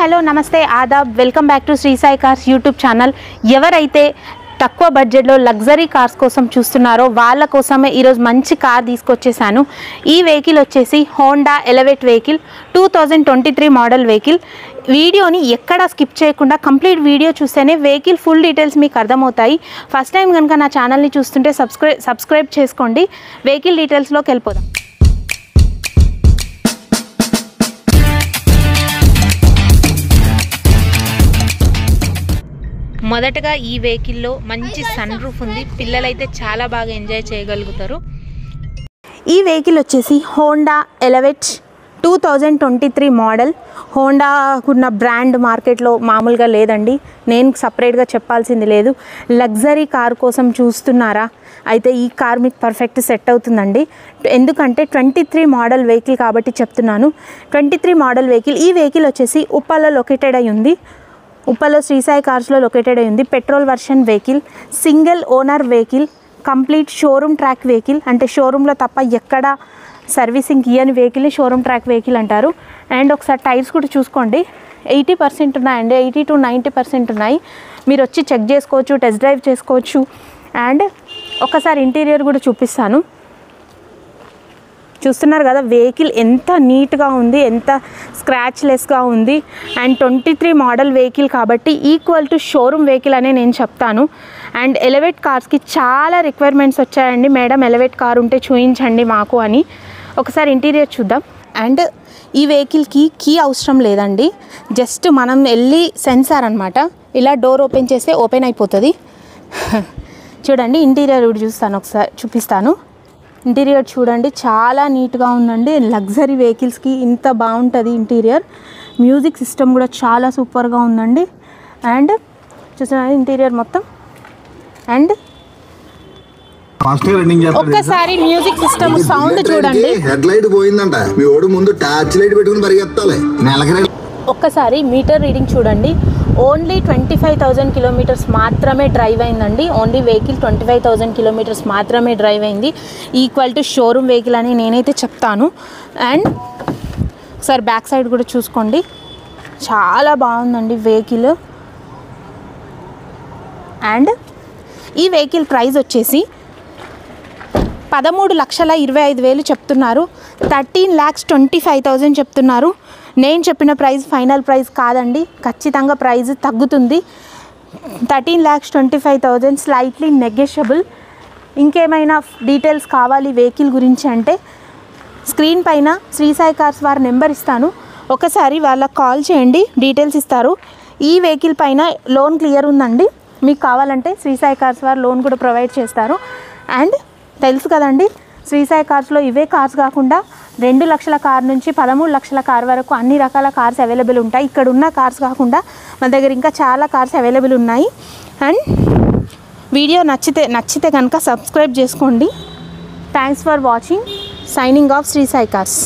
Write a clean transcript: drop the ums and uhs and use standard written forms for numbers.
Hello నమస్తే ఆదాబ్ welcome back to Shri Sai cars YouTube channel. ఎవరైతే తక్కువ బడ్జెట్లో లగ్జరీ కార్స్ కోసం చూస్తున్నారో వాళ్ళ కోసమే ఈరోజు మంచి కార్ తీసుకొచ్చేసాను. ఈ వెహికల్ వచ్చేసి హోండా ఎలవేట్ వెహికల్ 2023 మోడల్ వెహికల్. వీడియోని ఎక్కడా స్కిప్ చేయకుండా కంప్లీట్ వీడియో చూస్తేనే వెహికల్ ఫుల్ డీటెయిల్స్ మీకు అర్థమవుతాయి. ఫస్ట్ టైం కనుక నా ఛానల్ని చూస్తుంటే సబ్స్క్రైబ్ చేసుకోండి. వెహికల్ డీటెయిల్స్లోకి వెళ్ళిపోదాం. మొదటగా ఈ వెహికల్లో మంచి సన్ రూఫ్ ఉంది. పిల్లలైతే చాలా బాగా ఎంజాయ్ చేయగలుగుతారు. ఈ వెహికల్ వచ్చేసి హోండా ఎలవేట్ 2023 మోడల్. హోండాకున్న బ్రాండ్ మార్కెట్లో మామూలుగా లేదండి. నేను సపరేట్గా చెప్పాల్సింది లేదు. లగ్జరీ కార్ కోసం చూస్తున్నారా? అయితే ఈ కార్ మీకు పర్ఫెక్ట్ సెట్ అవుతుందండి. ఎందుకంటే 23 మోడల్ వెహికల్ కాబట్టి చెప్తున్నాను. 23 మోడల్ వెహికల్. ఈ వెహికల్ వచ్చేసి ఉప్పల్లో లొకేటెడ్ అయి ఉంది. ఉప్పల్లో శ్రీ సాయి కార్స్లో లొకేటెడ్ అయి ఉంది. Petrol version vehicle, single owner vehicle, complete showroom track vehicle. అంటే షోరూంలో తప్ప ఎక్కడ సర్వీసింగ్ ఇయ్యని వెహికల్ని షోరూమ్ ట్రాక్ వెహికల్ అంటారు. అండ్ ఒకసారి టైర్స్ కూడా చూసుకోండి, 80% ఉన్నాయండి. 80 to 90% ఉన్నాయి. మీరు వచ్చి చెక్ చేసుకోవచ్చు, టెస్ట్ డ్రైవ్ చేసుకోవచ్చు. అండ్ ఒకసారి ఇంటీరియర్ కూడా చూపిస్తాను. చూస్తున్నారు కదా వెహికల్ ఎంత నీట్గా ఉంది, ఎంత స్క్రాచ్లెస్గా ఉంది. అండ్ 23 మోడల్ వెహికల్ కాబట్టి ఈక్వల్ టు షోరూమ్ వెహికల్ అనే నేను చెప్తాను. అండ్ ఎలవేట్ కార్స్కి చాలా రిక్వైర్మెంట్స్ వచ్చాయండి. మేడం ఎలవేట్ కార్ ఉంటే చూపించండి మాకు అని. ఒకసారి ఇంటీరియర్ చూద్దాం. అండ్ ఈ వెహికల్కి కీ అవసరం లేదండి. జస్ట్ మనం వెళ్ళి సెన్సార్ అనమాట, ఇలా డోర్ ఓపెన్ చేస్తే ఓపెన్ అయిపోతుంది. చూడండి ఇంటీరియర్ ఒకసారి చూపిస్తాను. ఇంటీరియర్ చూడండి, చాలా నీట్గా ఉందండి. లగ్జరీ వెహికల్స్కి ఇంత బాగుంటుంది ఇంటీరియర్. మ్యూజిక్ సిస్టమ్ కూడా చాలా సూపర్గా ఉందండి. అండ్ చూస్తున్నారు ఇంటీరియర్ మొత్తం. అండ్ ఒక్కసారి మ్యూజిక్ సిస్టమ్ సౌండ్ చూడండి. హెడ్ లైట్ పోయిందంట, మీ ఓడు ముందు టార్చ్ లైట్ పెట్టుకుని పరిగెత్తాలి. ఒక్కసారి మీటర్ రీడింగ్ చూడండి. ఓన్లీ 25,000 కిలోమీటర్స్ మాత్రమే డ్రైవ్ అయిందండి. ఓన్లీ వెహికల్ 25,000 కిలోమీటర్స్ మాత్రమే డ్రైవ్ అయింది. ఈక్వల్ టు షోరూమ్ వెహికల్ అని నేనైతే చెప్తాను. అండ్ ఒకసారి బ్యాక్ సైడ్ కూడా చూసుకోండి, చాలా బాగుందండి వెహికల్. అండ్ ఈ వెహికల్ ప్రైస్ వచ్చేసి 13,25,000 చెప్తున్నారు. 13,25,000 చెప్తున్నారు. నేను చెప్పిన ప్రైస్ ఫైనల్ ప్రైస్ కాదండి, ఖచ్చితంగా ప్రైస్ తగ్గుతుంది. 13,25,000 స్లైట్లీ నెగోషియబుల్. ఇంకేమైనా డీటెయిల్స్ కావాలి వెహికల్ గురించి అంటే స్క్రీన్ పైన శ్రీ సాయి కార్స్ వారి నెంబర్ ఇస్తాను, ఒకసారి వాళ్ళకి కాల్ చేయండి, డీటెయిల్స్ ఇస్తారు. ఈ వెహికల్ పైన లోన్ క్లియర్ ఉందండి. మీకు కావాలంటే శ్రీ సాయి కార్స్ వారు లోన్ కూడా ప్రొవైడ్ చేస్తారు. అండ్ తెలుసు కదండి, శ్రీ సాయి కార్స్లో ఇవే కార్స్ కాకుండా 2 లక్షల కార్ నుంచి 13 లక్షల కార్ వరకు అన్ని రకాల కార్స్ అవైలబుల్ ఉంటాయి. ఇక్కడ ఉన్న కార్స్ కాకుండా మన దగ్గర ఇంకా చాలా కార్స్ అవైలబుల్ ఉన్నాయి. అండ్ వీడియో నచ్చితే కనుక సబ్స్క్రైబ్ చేసుకోండి. Thanks for watching. Signing off Shri Sai cars.